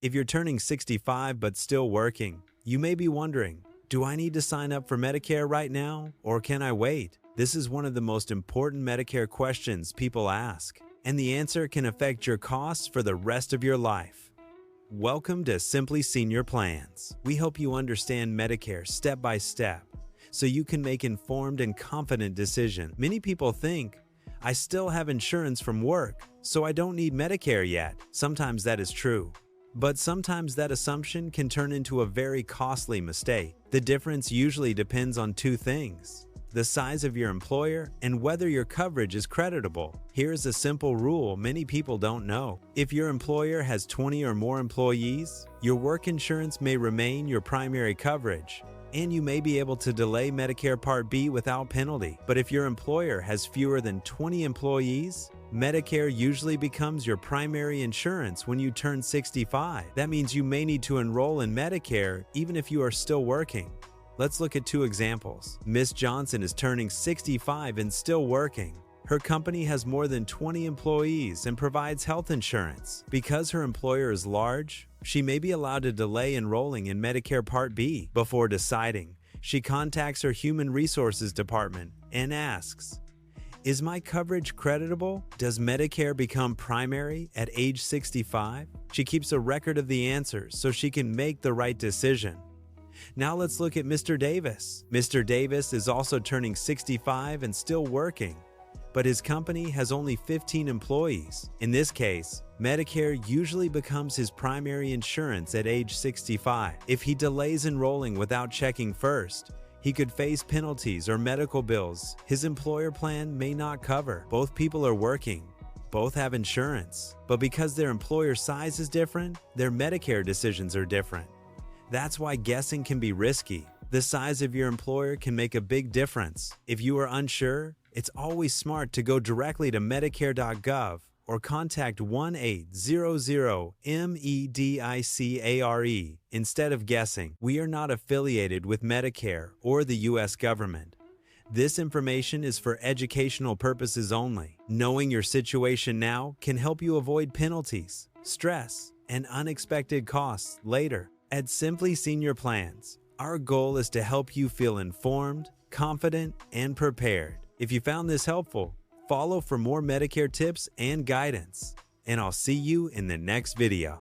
If you're turning 65 but still working, you may be wondering, do I need to sign up for Medicare right now, or can I wait? This is one of the most important Medicare questions people ask, and the answer can affect your costs for the rest of your life. Welcome to Simply Senior Plans. We help you understand Medicare step by step, so you can make informed and confident decisions. Many people think, I still have insurance from work, so I don't need Medicare yet. Sometimes that is true. But sometimes that assumption can turn into a very costly mistake. The difference usually depends on two things: the size of your employer and whether your coverage is creditable. Here's a simple rule many people don't know. If your employer has 20 or more employees, your work insurance may remain your primary coverage, and you may be able to delay Medicare Part B without penalty. But if your employer has fewer than 20 employees, Medicare usually becomes your primary insurance when you turn 65. That means you may need to enroll in Medicare even if you are still working. Let's look at two examples. Miss Johnson is turning 65 and still working. Her company has more than 20 employees and provides health insurance. Because her employer is large, she may be allowed to delay enrolling in Medicare Part B. Before deciding, she contacts her Human Resources Department and asks, is my coverage creditable? Does Medicare become primary at age 65? She keeps a record of the answers so she can make the right decision. Now let's look at Mr. Davis. Mr. Davis is also turning 65 and still working, but his company has only 15 employees. In this case, Medicare usually becomes his primary insurance at age 65. If he delays enrolling without checking first, he could face penalties or medical bills his employer plan may not cover. Both people are working, both have insurance, but because their employer size is different, their Medicare decisions are different. That's why guessing can be risky. The size of your employer can make a big difference. If you are unsure, it's always smart to go directly to Medicare.gov or contact 1-800-MEDICARE instead of guessing. We are not affiliated with Medicare or the U.S. government. This information is for educational purposes only. Knowing your situation now can help you avoid penalties, stress, and unexpected costs later. At Simply Senior Plans, our goal is to help you feel informed, confident, and prepared. If you found this helpful, follow for more Medicare tips and guidance, and I'll see you in the next video.